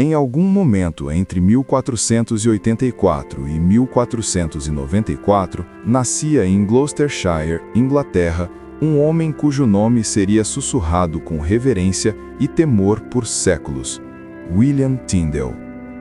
Em algum momento entre 1484 e 1494, nascia em Gloucestershire, Inglaterra, um homem cujo nome seria sussurrado com reverência e temor por séculos: William Tyndale.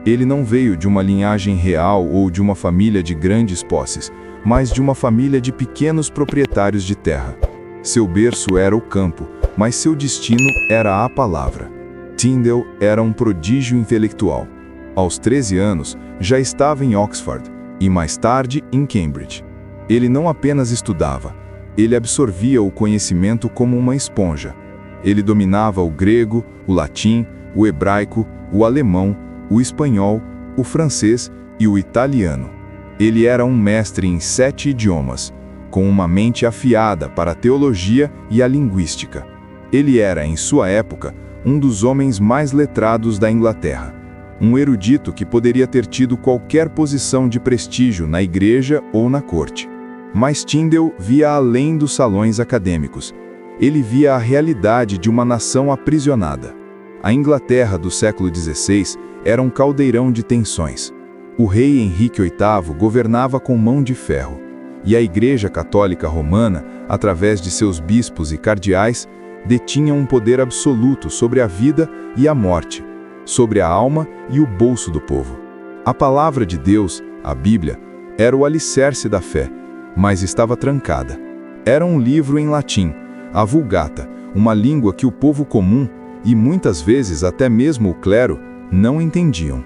Ele não veio de uma linhagem real ou de uma família de grandes posses, mas de uma família de pequenos proprietários de terra. Seu berço era o campo, mas seu destino era a palavra. Tyndale era um prodígio intelectual. Aos 13 anos, já estava em Oxford e mais tarde em Cambridge. Ele não apenas estudava, ele absorvia o conhecimento como uma esponja. Ele dominava o grego, o latim, o hebraico, o alemão, o espanhol, o francês e o italiano. Ele era um mestre em 7 idiomas, com uma mente afiada para a teologia e a linguística. Ele era, em sua época, um dos homens mais letrados da Inglaterra, um erudito que poderia ter tido qualquer posição de prestígio na igreja ou na corte. Mas Tyndale via além dos salões acadêmicos. Ele via a realidade de uma nação aprisionada. A Inglaterra do século XVI era um caldeirão de tensões. O rei Henrique VIII governava com mão de ferro, e a Igreja Católica Romana, através de seus bispos e cardeais, detinha um poder absoluto sobre a vida e a morte, sobre a alma e o bolso do povo. A palavra de Deus, a Bíblia, era o alicerce da fé, mas estava trancada. Era um livro em latim, a Vulgata, uma língua que o povo comum, e muitas vezes até mesmo o clero, não entendiam.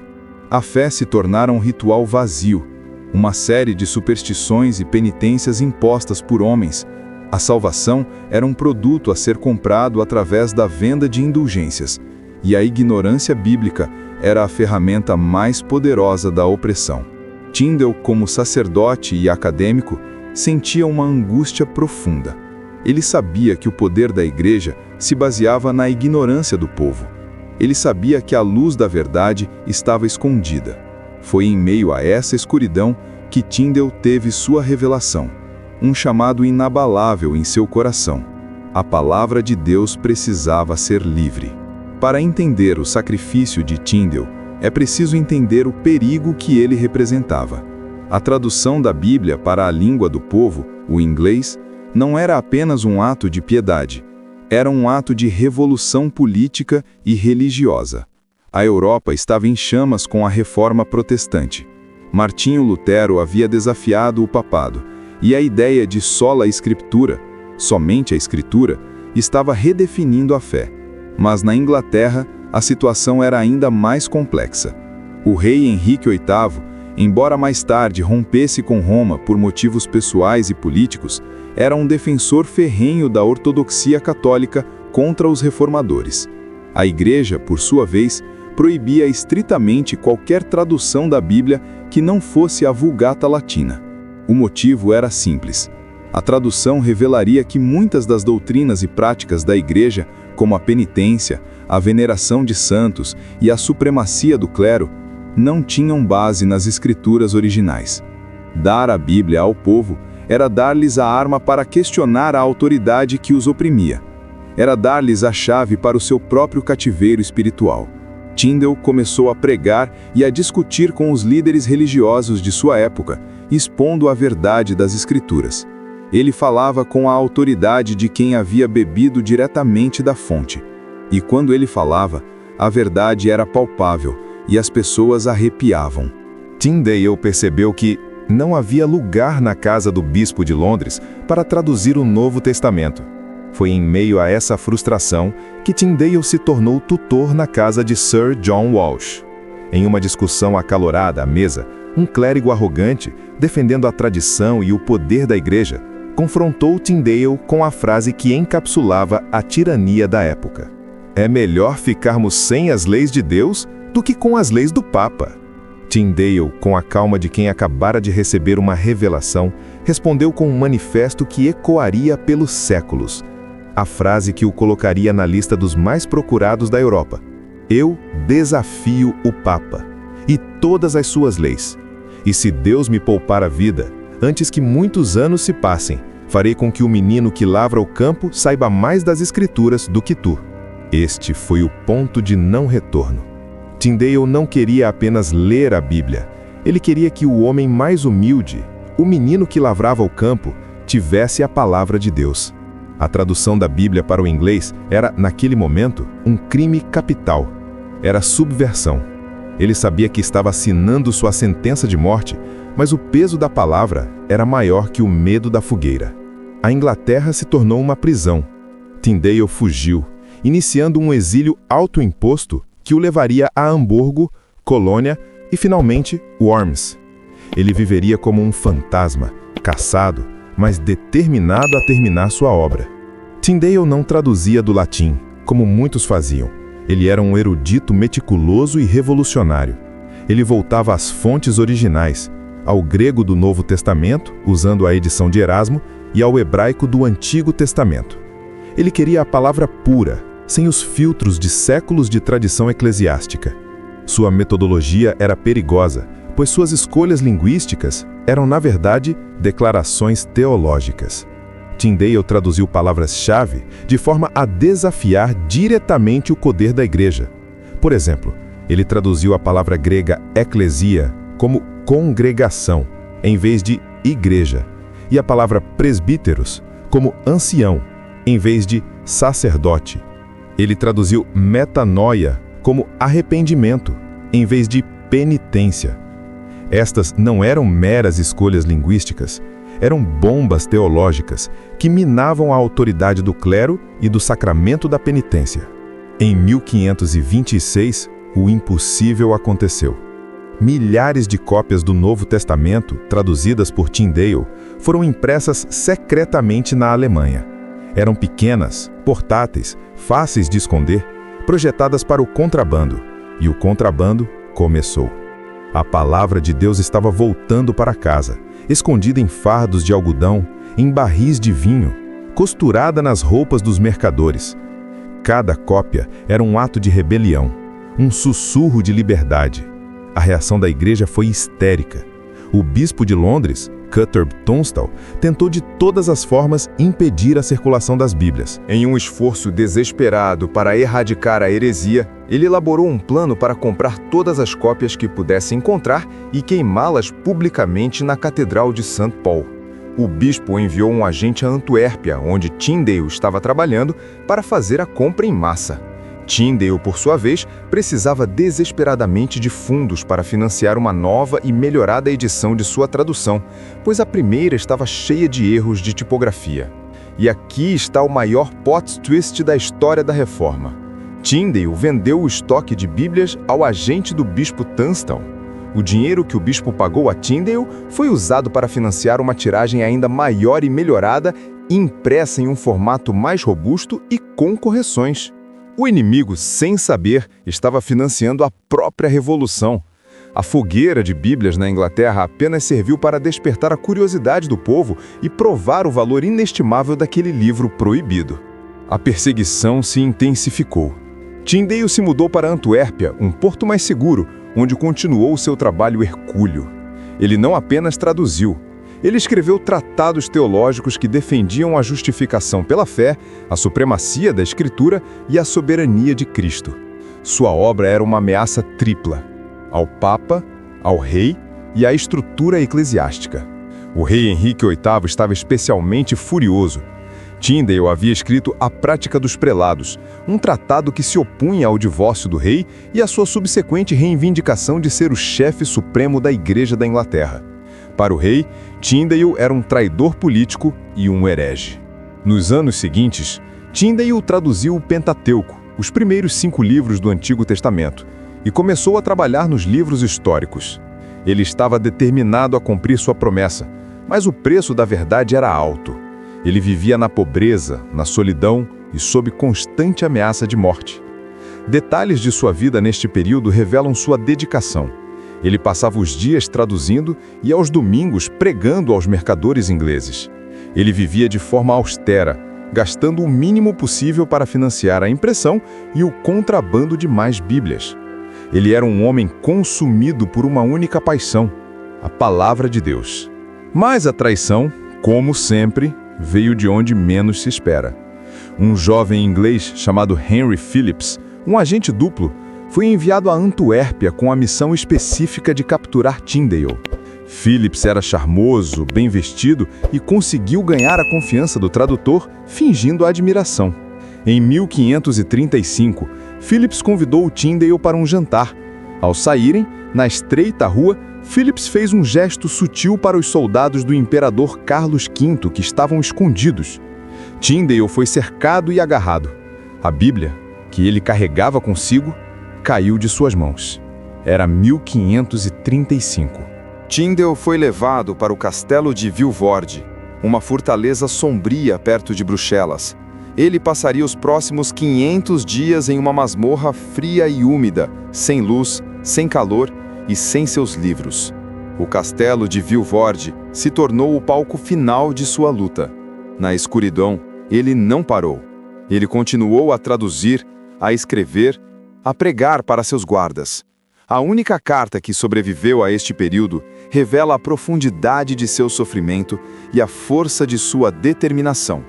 A fé se tornara um ritual vazio, uma série de superstições e penitências impostas por homens. A salvação era um produto a ser comprado através da venda de indulgências, e a ignorância bíblica era a ferramenta mais poderosa da opressão. Tyndale, como sacerdote e acadêmico, sentia uma angústia profunda. Ele sabia que o poder da igreja se baseava na ignorância do povo. Ele sabia que a luz da verdade estava escondida. Foi em meio a essa escuridão que Tyndale teve sua revelação, um chamado inabalável em seu coração. A palavra de Deus precisava ser livre. Para entender o sacrifício de Tyndale, é preciso entender o perigo que ele representava. A tradução da Bíblia para a língua do povo, o inglês, não era apenas um ato de piedade. Era um ato de revolução política e religiosa. A Europa estava em chamas com a Reforma Protestante. Martinho Lutero havia desafiado o papado, e a ideia de sola escritura, somente a escritura, estava redefinindo a fé. Mas na Inglaterra, a situação era ainda mais complexa. O rei Henrique VIII, embora mais tarde rompesse com Roma por motivos pessoais e políticos, era um defensor ferrenho da ortodoxia católica contra os reformadores. A Igreja, por sua vez, proibia estritamente qualquer tradução da Bíblia que não fosse a Vulgata Latina. O motivo era simples. A tradução revelaria que muitas das doutrinas e práticas da Igreja, como a penitência, a veneração de santos e a supremacia do clero, não tinham base nas escrituras originais. Dar a Bíblia ao povo era dar-lhes a arma para questionar a autoridade que os oprimia. Era dar-lhes a chave para o seu próprio cativeiro espiritual. Tyndale começou a pregar e a discutir com os líderes religiosos de sua época, expondo a verdade das Escrituras. Ele falava com a autoridade de quem havia bebido diretamente da fonte. E quando ele falava, a verdade era palpável e as pessoas arrepiavam. Tyndale percebeu que não havia lugar na casa do bispo de Londres para traduzir o Novo Testamento. Foi em meio a essa frustração que Tyndale se tornou tutor na casa de Sir John Walsh. Em uma discussão acalorada à mesa, um clérigo arrogante, defendendo a tradição e o poder da igreja, confrontou Tyndale com a frase que encapsulava a tirania da época: "É melhor ficarmos sem as leis de Deus do que com as leis do Papa." Tyndale, com a calma de quem acabara de receber uma revelação, respondeu com um manifesto que ecoaria pelos séculos. A frase que o colocaria na lista dos mais procurados da Europa: "Eu desafio o Papa e todas as suas leis. E se Deus me poupar a vida, antes que muitos anos se passem, farei com que o menino que lavra o campo saiba mais das Escrituras do que tu." Este foi o ponto de não retorno. Tyndale não queria apenas ler a Bíblia. Ele queria que o homem mais humilde, o menino que lavrava o campo, tivesse a palavra de Deus. A tradução da Bíblia para o inglês era, naquele momento, um crime capital. Era subversão. Ele sabia que estava assinando sua sentença de morte, mas o peso da palavra era maior que o medo da fogueira. A Inglaterra se tornou uma prisão. Tyndale fugiu, iniciando um exílio autoimposto que o levaria a Hamburgo, Colônia e, finalmente, Worms. Ele viveria como um fantasma, caçado, mas determinado a terminar sua obra. Tyndale não traduzia do latim, como muitos faziam. Ele era um erudito meticuloso e revolucionário. Ele voltava às fontes originais, ao grego do Novo Testamento, usando a edição de Erasmo, e ao hebraico do Antigo Testamento. Ele queria a palavra pura, sem os filtros de séculos de tradição eclesiástica. Sua metodologia era perigosa, pois suas escolhas linguísticas eram, na verdade, declarações teológicas. Tyndale traduziu palavras-chave de forma a desafiar diretamente o poder da igreja. Por exemplo, ele traduziu a palavra grega eklesia como congregação, em vez de igreja, e a palavra presbíteros como ancião, em vez de sacerdote. Ele traduziu metanoia como arrependimento, em vez de penitência. Estas não eram meras escolhas linguísticas, eram bombas teológicas que minavam a autoridade do clero e do sacramento da penitência. Em 1526, o impossível aconteceu. Milhares de cópias do Novo Testamento, traduzidas por Tyndale, foram impressas secretamente na Alemanha. Eram pequenas, portáteis, fáceis de esconder, projetadas para o contrabando, e o contrabando começou. A palavra de Deus estava voltando para casa, escondida em fardos de algodão, em barris de vinho, costurada nas roupas dos mercadores. Cada cópia era um ato de rebelião, um sussurro de liberdade. A reação da igreja foi histérica. O bispo de Londres, Cuthbert Tunstall, tentou de todas as formas impedir a circulação das Bíblias. Em um esforço desesperado para erradicar a heresia, ele elaborou um plano para comprar todas as cópias que pudesse encontrar e queimá-las publicamente na Catedral de St. Paul. O bispo enviou um agente a Antuérpia, onde Tyndale estava trabalhando, para fazer a compra em massa. Tyndale, por sua vez, precisava desesperadamente de fundos para financiar uma nova e melhorada edição de sua tradução, pois a primeira estava cheia de erros de tipografia. E aqui está o maior plot twist da história da Reforma. Tyndale vendeu o estoque de Bíblias ao agente do bispo Tunstall. O dinheiro que o bispo pagou a Tyndale foi usado para financiar uma tiragem ainda maior e melhorada, impressa em um formato mais robusto e com correções. O inimigo, sem saber, estava financiando a própria revolução. A fogueira de Bíblias na Inglaterra apenas serviu para despertar a curiosidade do povo e provar o valor inestimável daquele livro proibido. A perseguição se intensificou. Tyndale se mudou para Antuérpia, um porto mais seguro, onde continuou seu trabalho hercúleo. Ele não apenas traduziu. Ele escreveu tratados teológicos que defendiam a justificação pela fé, a supremacia da Escritura e a soberania de Cristo. Sua obra era uma ameaça tripla: ao Papa, ao rei e à estrutura eclesiástica. O rei Henrique VIII estava especialmente furioso. Tyndale havia escrito A Prática dos Prelados, um tratado que se opunha ao divórcio do rei e à sua subsequente reivindicação de ser o chefe supremo da Igreja da Inglaterra. Para o rei, Tyndale era um traidor político e um herege. Nos anos seguintes, Tyndale traduziu o Pentateuco, os primeiros 5 livros do Antigo Testamento, e começou a trabalhar nos livros históricos. Ele estava determinado a cumprir sua promessa, mas o preço da verdade era alto. Ele vivia na pobreza, na solidão e sob constante ameaça de morte. Detalhes de sua vida neste período revelam sua dedicação. Ele passava os dias traduzindo e aos domingos pregando aos mercadores ingleses. Ele vivia de forma austera, gastando o mínimo possível para financiar a impressão e o contrabando de mais Bíblias. Ele era um homem consumido por uma única paixão: a palavra de Deus. Mas a traição, como sempre, veio de onde menos se espera. Um jovem inglês chamado Henry Phillips, um agente duplo, foi enviado a Antuérpia com a missão específica de capturar Tyndale. Phillips era charmoso, bem vestido e conseguiu ganhar a confiança do tradutor, fingindo admiração. Em 1535, Phillips convidou o Tyndale para um jantar. Ao saírem, na estreita rua, Phillips fez um gesto sutil para os soldados do imperador Carlos V que estavam escondidos. Tyndale foi cercado e agarrado. A Bíblia, que ele carregava consigo, caiu de suas mãos. Era 1535. Tyndale foi levado para o castelo de Vilvoorde, uma fortaleza sombria perto de Bruxelas. Ele passaria os próximos 500 dias em uma masmorra fria e úmida, sem luz, sem calor e sem seus livros. O castelo de Vilvoorde se tornou o palco final de sua luta. Na escuridão, ele não parou. Ele continuou a traduzir, a escrever, a pregar para seus guardas. A única carta que sobreviveu a este período revela a profundidade de seu sofrimento e a força de sua determinação.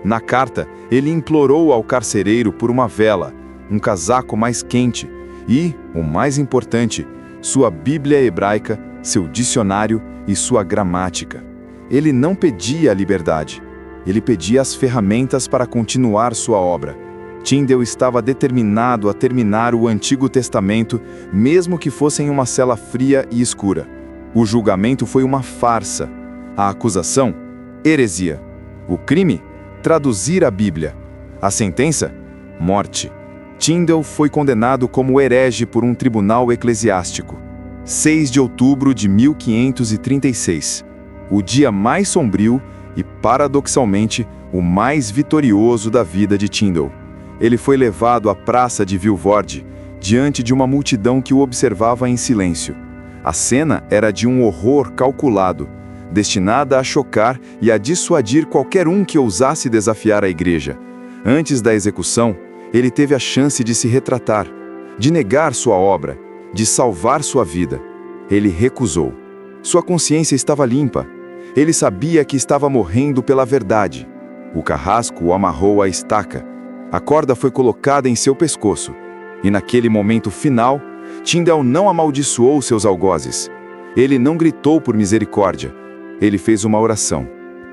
Na carta, ele implorou ao carcereiro por uma vela, um casaco mais quente e, o mais importante, sua Bíblia hebraica, seu dicionário e sua gramática. Ele não pedia a liberdade, ele pedia as ferramentas para continuar sua obra. Tyndale estava determinado a terminar o Antigo Testamento, mesmo que fosse em uma cela fria e escura. O julgamento foi uma farsa. A acusação? Heresia. O crime? Traduzir a Bíblia. A sentença? Morte. Tyndale foi condenado como herege por um tribunal eclesiástico. 6 de outubro de 1536. O dia mais sombrio e, paradoxalmente, o mais vitorioso da vida de Tyndale. Ele foi levado à praça de Vilvoorde, diante de uma multidão que o observava em silêncio. A cena era de um horror calculado, destinada a chocar e a dissuadir qualquer um que ousasse desafiar a igreja. Antes da execução, ele teve a chance de se retratar, de negar sua obra, de salvar sua vida. Ele recusou. Sua consciência estava limpa. Ele sabia que estava morrendo pela verdade. O carrasco o amarrou à estaca. A corda foi colocada em seu pescoço. E naquele momento final, Tyndale não amaldiçoou seus algozes. Ele não gritou por misericórdia. Ele fez uma oração.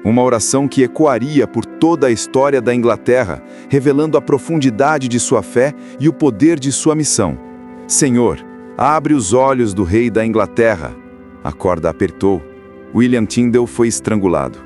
Uma oração que ecoaria por toda a história da Inglaterra, revelando a profundidade de sua fé e o poder de sua missão. Senhor, abre os olhos do rei da Inglaterra. A corda apertou. William Tyndale foi estrangulado.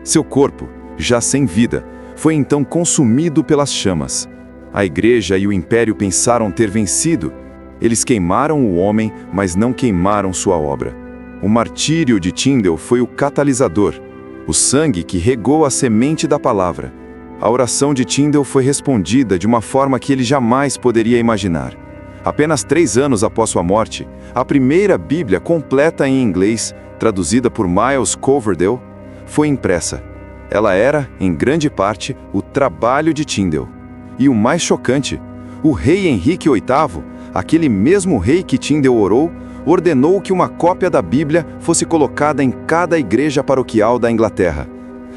Seu corpo, já sem vida, foi então consumido pelas chamas. A igreja e o império pensaram ter vencido. Eles queimaram o homem, mas não queimaram sua obra. O martírio de Tyndale foi o catalisador, o sangue que regou a semente da palavra. A oração de Tyndale foi respondida de uma forma que ele jamais poderia imaginar. Apenas 3 anos após sua morte, a primeira Bíblia completa em inglês, traduzida por Miles Coverdale, foi impressa. Ela era, em grande parte, o trabalho de Tyndale. E o mais chocante, o rei Henrique VIII, aquele mesmo rei que Tyndale orou, ordenou que uma cópia da Bíblia fosse colocada em cada igreja paroquial da Inglaterra.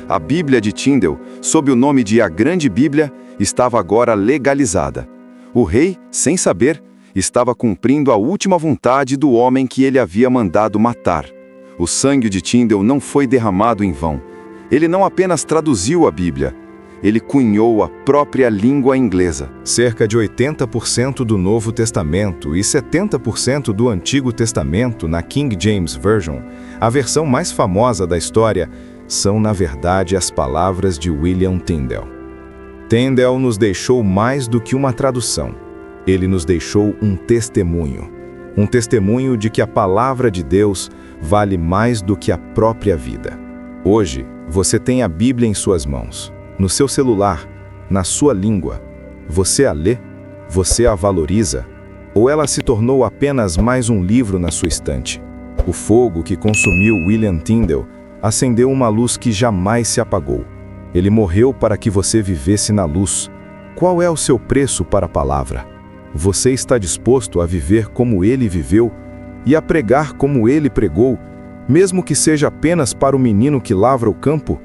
A Bíblia de Tyndale, sob o nome de A Grande Bíblia, estava agora legalizada. O rei, sem saber, estava cumprindo a última vontade do homem que ele havia mandado matar. O sangue de Tyndale não foi derramado em vão. Ele não apenas traduziu a Bíblia, ele cunhou a própria língua inglesa. Cerca de 80% do Novo Testamento e 70% do Antigo Testamento na King James Version, a versão mais famosa da história, são na verdade as palavras de William Tyndale. Tyndale nos deixou mais do que uma tradução. Ele nos deixou um testemunho de que a palavra de Deus vale mais do que a própria vida. Hoje, você tem a Bíblia em suas mãos, no seu celular, na sua língua. Você a lê? Você a valoriza? Ou ela se tornou apenas mais um livro na sua estante? O fogo que consumiu William Tyndale acendeu uma luz que jamais se apagou. Ele morreu para que você vivesse na luz. Qual é o seu preço para a palavra? Você está disposto a viver como ele viveu e a pregar como ele pregou, mesmo que seja apenas para o menino que lavra o campo?